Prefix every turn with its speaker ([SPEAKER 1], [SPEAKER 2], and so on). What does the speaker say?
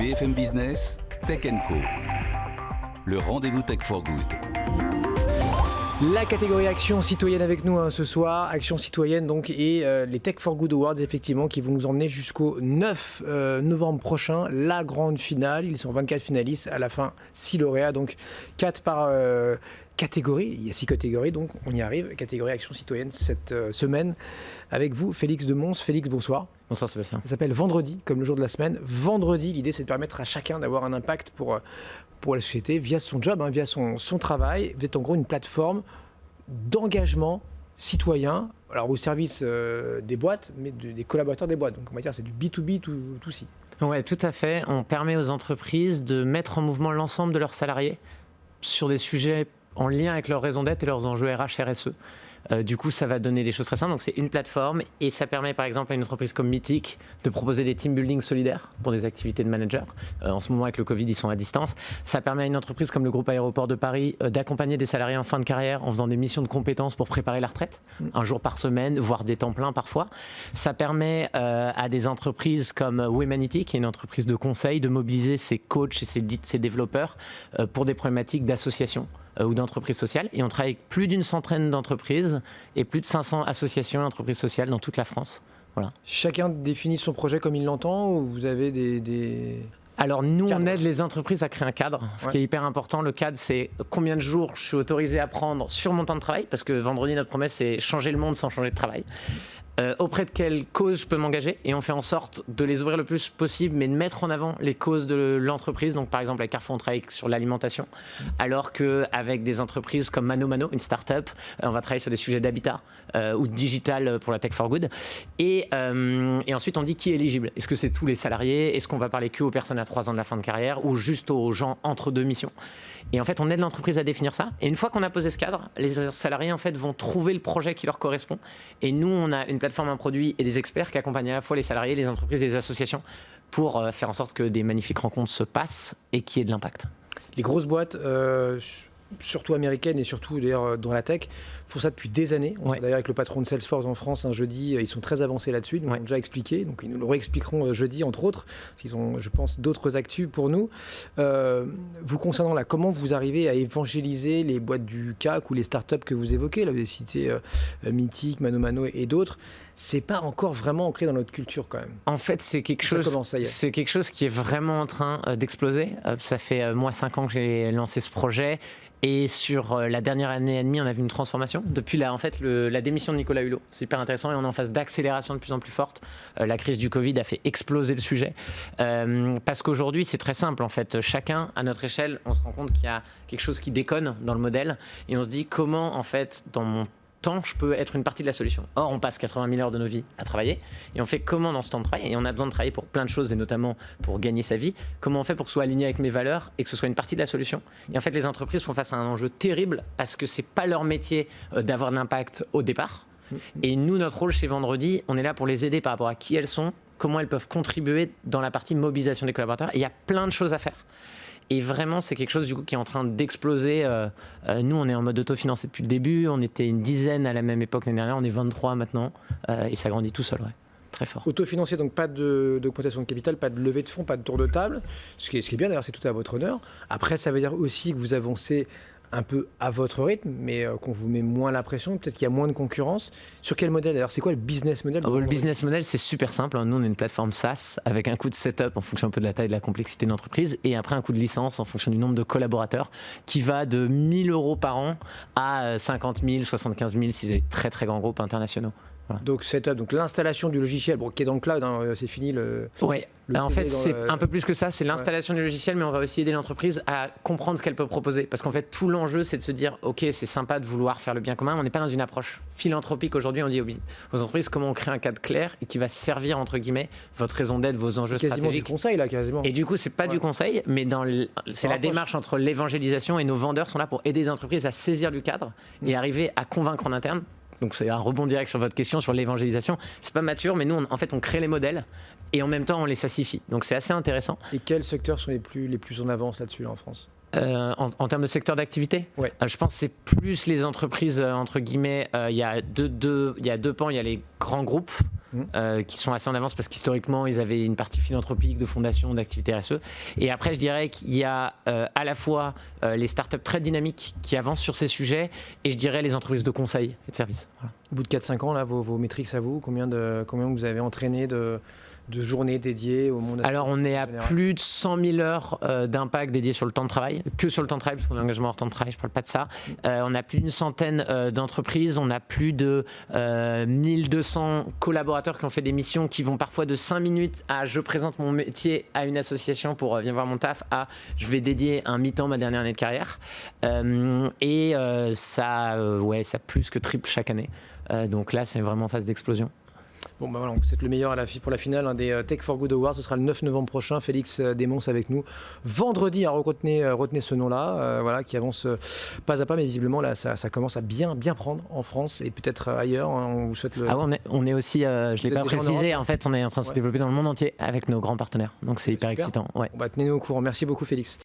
[SPEAKER 1] BFM Business, Tech & Co. Le rendez-vous Tech for Good.
[SPEAKER 2] La catégorie Action Citoyenne avec nous ce soir, Action Citoyenne donc, et les Tech for Good Awards effectivement qui vont nous emmener jusqu'au 9 novembre prochain, la grande finale. Ils sont 24 finalistes, à la fin 6 lauréats, donc 4 par catégorie. Il y a 6 catégories, donc on y arrive. Catégorie Action Citoyenne cette semaine avec vous, Félix de Mons. Félix, bonsoir.
[SPEAKER 3] Bonsoir Sébastien.
[SPEAKER 2] Ça s'appelle Vendredi, comme le jour de la semaine. Vendredi, l'idée c'est de permettre à chacun d'avoir un impact pour la société via son job, via son travail. Vous êtes en gros une plateforme d'engagement citoyen, alors au service des boîtes, mais des collaborateurs des boîtes. Donc on va dire c'est du B2B, tout ci.
[SPEAKER 3] Oui, tout à fait. On permet aux entreprises de mettre en mouvement l'ensemble de leurs salariés sur des sujets en lien avec leur raison d'être et leurs enjeux RH, RSE. Du coup, ça va donner des choses très simples. Donc, c'est une plateforme et ça permet, par exemple, à une entreprise comme Mythic de proposer des team building solidaires pour des activités de manager. En ce moment, avec le Covid, ils sont à distance. Ça permet à une entreprise comme le groupe Aéroport de Paris d'accompagner des salariés en fin de carrière en faisant des missions de compétences pour préparer la retraite, un jour par semaine, voire des temps pleins parfois. Ça permet à des entreprises comme Womanity, qui est une entreprise de conseil, de mobiliser ses coachs et ses développeurs pour des problématiques d'association ou d'entreprises sociales. Et on travaille avec plus d'une centaine d'entreprises et plus de 500 associations et entreprises sociales dans toute la France. Voilà.
[SPEAKER 2] Chacun définit son projet comme il l'entend ou vous avez des...
[SPEAKER 3] Alors nous,
[SPEAKER 2] cadre.
[SPEAKER 3] On aide les entreprises à créer un cadre. Ce qui est hyper important, le cadre, c'est combien de jours je suis autorisé à prendre sur mon temps de travail, parce que vendredi, notre promesse, c'est changer le monde sans changer de travail. Auprès de quelle cause je peux m'engager, et on fait en sorte de les ouvrir le plus possible, mais de mettre en avant les causes de l'entreprise. Donc par exemple avec Carrefour on travaille sur l'alimentation, alors qu'avec des entreprises comme Mano Mano, une start-up, on va travailler sur des sujets d'habitat ou de digital pour la Tech for Good. Et ensuite on dit qui est éligible. Est-ce que c'est tous les salariés? Est-ce qu'on va parler que aux personnes à 3 ans de la fin de carrière ou juste aux gens entre deux missions? Et en fait on aide l'entreprise à définir ça, et une fois qu'on a posé ce cadre, les salariés en fait vont trouver le projet qui leur correspond, et nous on a une plateforme, un produit et des experts qui accompagnent à la fois les salariés, les entreprises et les associations pour faire en sorte que des magnifiques rencontres se passent et qu'il y ait de l'impact.
[SPEAKER 2] Les grosses boîtes, surtout américaines et surtout d'ailleurs dans la tech, font ça depuis des années. D'ailleurs avec le patron de Salesforce en France un jeudi, ils sont très avancés là-dessus, ils nous l'ont déjà expliqué, donc ils nous le réexpliqueront jeudi entre autres, parce qu'ils ont je pense d'autres actus pour nous. Vous concernant là, comment vous arrivez à évangéliser les boîtes du CAC ou les startups que vous évoquez, là vous avez cité Mythic, Mano Mano et d'autres, c'est pas encore vraiment ancré dans notre culture quand même.
[SPEAKER 3] En fait c'est quelque chose qui est vraiment en train d'exploser. Ça fait moi 5 ans que j'ai lancé ce projet. Et sur la dernière année et demie, on a vu une transformation. Depuis la démission de Nicolas Hulot, c'est hyper intéressant, et on est en phase d'accélération de plus en plus forte. La crise du Covid a fait exploser le sujet. Parce qu'aujourd'hui, c'est très simple. En fait, chacun, à notre échelle, on se rend compte qu'il y a quelque chose qui déconne dans le modèle. Et on se dit comment, en fait, dans mon temps, je peux être une partie de la solution. Or, on passe 80 000 heures de nos vies à travailler, et on fait comment dans ce temps de travail, et on a besoin de travailler pour plein de choses, et notamment pour gagner sa vie, comment on fait pour que ce soit aligné avec mes valeurs et que ce soit une partie de la solution. Et en fait, les entreprises font face à un enjeu terrible, parce que c'est pas leur métier d'avoir de l'impact au départ. Et nous, notre rôle chez Vendredi, on est là pour les aider par rapport à qui elles sont, comment elles peuvent contribuer dans la partie mobilisation des collaborateurs, et il y a plein de choses à faire. Et vraiment, c'est quelque chose du coup qui est en train d'exploser. Nous, on est en mode autofinancé depuis le début. On était une dizaine à la même époque l'année dernière. On est 23 maintenant. Et ça grandit tout seul, très fort.
[SPEAKER 2] Autofinancé, donc pas d'augmentation de capital, pas de levée de fonds, pas de tour de table. Ce qui est bien, d'ailleurs, c'est tout à votre honneur. Après, ça veut dire aussi que vous avancez un peu à votre rythme, mais qu'on vous met moins la pression, peut-être qu'il y a moins de concurrence. Sur quel modèle d'ailleurs? C'est quoi le business model?
[SPEAKER 3] Le business model, c'est super simple. Nous, on est une plateforme SaaS avec un coût de setup en fonction un peu de la taille et de la complexité de l'entreprise, et après un coût de licence en fonction du nombre de collaborateurs, qui va de 1 000 € par an à 50 000, 75 000 si c'est des très très grands groupes internationaux. Voilà.
[SPEAKER 2] Donc setup, donc l'installation du logiciel, qui est dans le cloud, c'est fini le...
[SPEAKER 3] Oui, en fait c'est un peu plus que ça, c'est l'installation du logiciel, mais on va aussi aider l'entreprise à comprendre ce qu'elle peut proposer. Parce qu'en fait tout l'enjeu c'est de se dire, ok, c'est sympa de vouloir faire le bien commun, mais on n'est pas dans une approche philanthropique aujourd'hui. On dit aux entreprises comment on crée un cadre clair et qui va servir entre guillemets votre raison d'être, vos enjeux stratégiques.
[SPEAKER 2] Du conseil là, quasiment.
[SPEAKER 3] Et du coup c'est pas du conseil, mais c'est la démarche entre l'évangélisation, et nos vendeurs sont là pour aider les entreprises à saisir du cadre et arriver à convaincre en interne. Donc c'est un rebond direct sur votre question sur l'évangélisation. C'est pas mature, mais nous, on crée les modèles et en même temps, on les sassifie. Donc c'est assez intéressant.
[SPEAKER 2] Et quels secteurs sont les plus en avance là-dessus, là, en France?
[SPEAKER 3] En termes de secteur d'activité, je pense que c'est plus les entreprises, entre guillemets, il y a deux pans. Il y a les grands groupes qui sont assez en avance parce qu'historiquement, ils avaient une partie philanthropique, de fondation, d'activités RSE. Et après, je dirais qu'il y a à la fois les startups très dynamiques qui avancent sur ces sujets et je dirais les entreprises de conseil et de services. Voilà.
[SPEAKER 2] Au bout de 4-5 ans, là, vos métriques à vous, combien vous avez entraîné de journées dédiées au monde?
[SPEAKER 3] Alors on est à plus de 100 000 heures d'impact dédiées sur le temps de travail, que sur le temps de travail, parce qu'on est engagement hors temps de travail, je ne parle pas de ça. On a plus d'une centaine d'entreprises, on a plus de 1200 collaborateurs qui ont fait des missions qui vont parfois de 5 minutes à je présente mon métier à une association pour viens voir mon taf, à je vais dédier un mi-temps ma dernière année de carrière. Ça plus que triple chaque année. Donc là c'est vraiment en phase d'explosion.
[SPEAKER 2] Bon, bah voilà, c'est le meilleur pour la finale des Tech for Good Awards. Ce sera le 9 novembre prochain. Félix Desmonts avec nous. Vendredi, retenez ce nom-là, qui avance pas à pas, mais visiblement, là, ça commence à bien prendre en France et peut-être ailleurs. On vous souhaite
[SPEAKER 3] on est aussi, je ne l'ai pas précisé, en fait, on est en train de se développer dans le monde entier avec nos grands partenaires. Donc c'est hyper excitant. Ouais.
[SPEAKER 2] Tenez-nous au courant. Merci beaucoup, Félix.